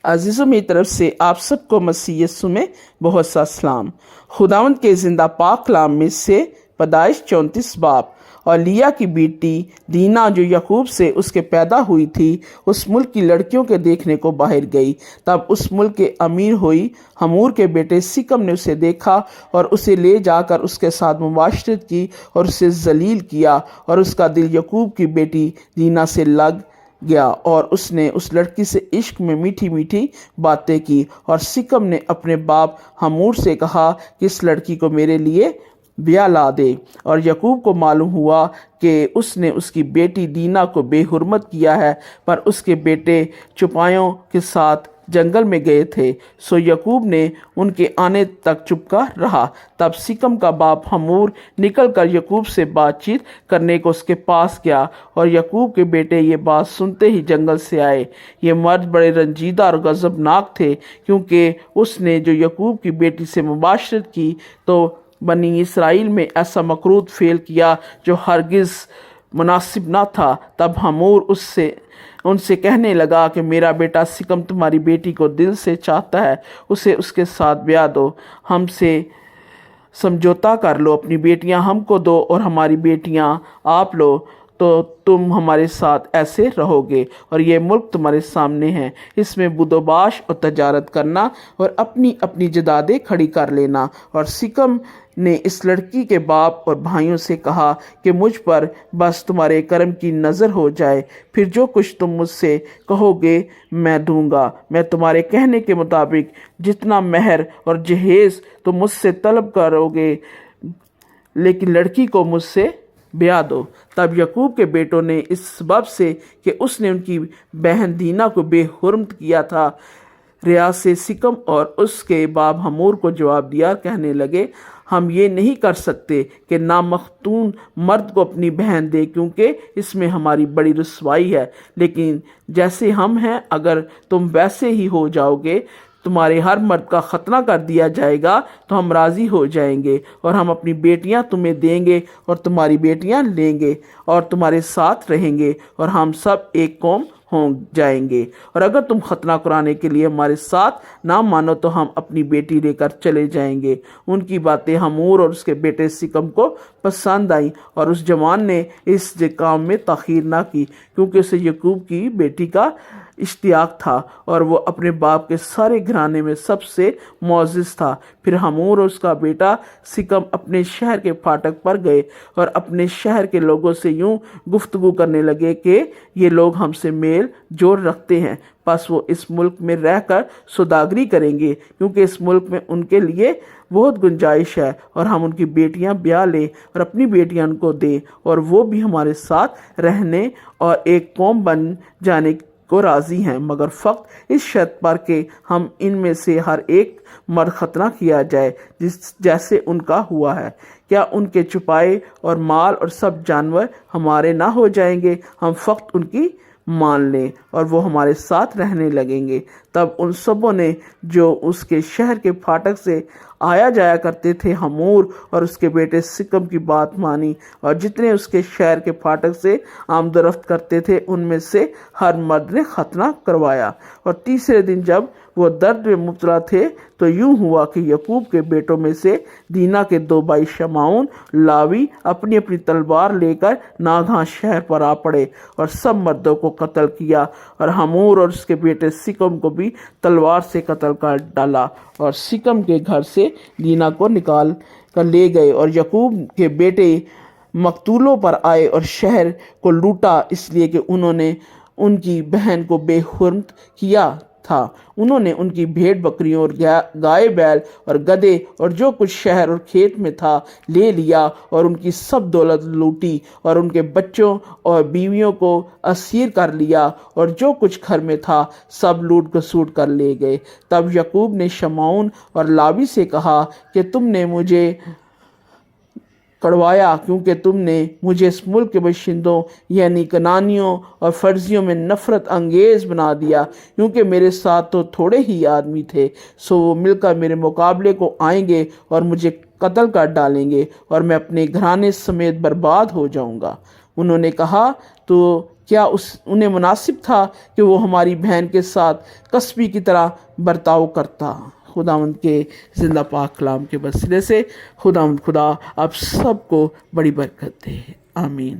अजीज़ों मेरी तरफ से आप सबको मसीह यीशु में बहुत सा सलाम। खुदावंद के ज़िंदा पाक कलाम में से पैदाइश 34 बाब। और लिया की बेटी दीना जो यकूब से उसके पैदा हुई थी उस मुल्क की लड़कियों के देखने को बाहर गई। तब उस मुल्क के अमीर हुई हमूर के बेटे सिकम ने उसे देखा और उसे ले जाकर उसके साथ मुबाशरत की और उसे जलील किया, और उसका दिल यकूब की बेटी दीना से लग गया और उसने उस लड़की से इश्क में मीठी मीठी बातें की। और सिकम ने अपने बाप हमूर से कहा कि इस लड़की को मेरे लिए ब्याह ला दे। और यकूब को मालूम हुआ कि उसने उसकी बेटी दीना को बेहुरमत किया है, पर उसके बेटे चुपायों के साथ जंगल में गए थे, सो यकूब ने उनके आने तक चुपका रहा। तब सिकम का बाप हमूर निकल कर यकूब से बातचीत करने को उसके पास गया, और यकूब के बेटे ये बात सुनते ही जंगल से आए। ये मर्द बड़े रंजीदा और गज़बनाक थे, क्योंकि उसने जो यकूब की बेटी से मुबाशरत की तो बनी इसराइल में ऐसा मकरूत फेल किया जो हरगिज़ मुनासिब ना था। तब हमूर उनसे कहने लगा कि मेरा बेटा सिकम तुम्हारी बेटी को दिल से चाहता है, उसे उसके साथ ब्याह दो, हमसे समझौता कर लो, अपनी बेटियां हमको दो और हमारी बेटियां आप लो, तो तुम हमारे साथ ऐसे रहोगे और ये मुल्क तुम्हारे सामने है। इसमें बुदोबाश और तजारत करना और अपनी अपनी जदादें खड़ी कर लेना। और सिकम ने इस लड़की के बाप और भाइयों से कहा कि मुझ पर बस तुम्हारे करम की नज़र हो जाए, फिर जो कुछ तुम मुझसे कहोगे मैं दूंगा। मैं तुम्हारे कहने के मुताबिक जितना महर और जहेज़ तुम मुझसे तलब करोगे, लेकिन लड़की को मुझसे ब्याह दो। तब यकूब के बेटों ने इस सबब से कि उसने उनकी बहन दीना को बेहुरमत किया था, रियाज से सिकम और उसके बाप हमूर को जवाब दिया, कहने लगे हम ये नहीं कर सकते कि नामख्तून मर्द को अपनी बहन दे, क्योंकि इसमें हमारी बड़ी रुसवाई है। लेकिन जैसे हम हैं, अगर तुम वैसे ही हो जाओगे, तुम्हारे हर मर्द का खतना कर दिया जाएगा, तो हम राज़ी हो जाएंगे और हम अपनी बेटियां तुम्हें देंगे और तुम्हारी बेटियां लेंगे और तुम्हारे साथ रहेंगे और हम सब एक कौम हो जाएंगे। और अगर तुम खतना कराने के लिए हमारे साथ ना मानो तो हम अपनी बेटी लेकर चले जाएंगे। उनकी बातें हमूर और उसके बेटे सिकम को पसंद आई, और उस जवान ने इस काम में ताख़ीर ना की, क्योंकि उसे यकूब की बेटी का इश्तियाक था और वो अपने बाप के सारे घराने में सबसे मोअज़्ज़ज़ था। फिर हमूर और उसका बेटा सिकम अपने शहर के फाटक पर गए और अपने शहर के लोगों से यूं गुफ्तगू करने लगे कि ये लोग हमसे मेल जोड़ रखते हैं, बस वो इस मुल्क में रहकर सौदागरी करेंगे, क्योंकि इस मुल्क में उनके लिए बहुत गुंजाइश है, और हम उनकी बेटियां ब्याह लें और अपनी बेटियां उनको दें, और वो भी हमारे साथ रहने और एक कौम बन जाने को राज़ी हैं, मगर फ़क्त इस शर्त पर कि हम इनमें से हर एक मर्द खतना किया जाए जैसे उनका हुआ है। क्या उनके छुपाए और माल और सब जानवर हमारे ना हो जाएंगे? हम फ़क्त उनकी मान लें और वो हमारे साथ रहने लगेंगे। तब उन सबों ने जो उसके शहर के फाटक से आया जाया करते थे हमूर और उसके बेटे सिकम की बात मानी, और जितने उसके शहर के फाटक से आमदरफ्त करते थे उनमें से हर मर्द ने खतना करवाया। और तीसरे दिन जब वो दर्द में मुब्तला थे तो यूं हुआ कि यकूब के बेटों में से दीना के दो भाई शमाउन लावी अपनी अपनी तलवार लेकर नागहां शहर पर आ पड़े और सब मर्दों को कत्ल किया, और हमूर और उसके बेटे सिकम को भी तलवार से कत्ल कर डाला, और सिकम के घर से दीना को निकाल कर ले गए। और यकूब के बेटे मकतूलों पर आए और शहर को लूटा, इसलिए कि उन्होंने उनकी बहन को बेहुरमत किया था। उन्होंने उनकी भेड़ बकरियों और गाय बैल और गधे और जो कुछ शहर और खेत में था ले लिया, और उनकी सब दौलत लूटी, और उनके बच्चों और बीवियों को असीर कर लिया, और जो कुछ घर में था सब लूट घसूट कर ले गए। तब यकूब ने शमाउन और लावी से कहा कि तुमने मुझे कड़वाया, क्योंकि तुमने मुझे इस मुल्क के बाशिंदों यानी कनानियों और फर्जियों में नफ़रत अंगेज़ बना दिया, क्योंकि मेरे साथ तो थोड़े ही आदमी थे, सो वो मिलकर मेरे मुकाबले को आएंगे और मुझे कत्ल कर डालेंगे और मैं अपने घराने समेत बर्बाद हो जाऊंगा। उन्होंने कहा तो کیا انہیں مناسب تھا کہ وہ ہماری بہن کے ساتھ کسبی کی طرح برتاؤ کرتا؟ خداوند کے زندہ پاک کلام کے وسیلے سے خداوند خدا آپ سب کو بڑی برکت دے، آمین۔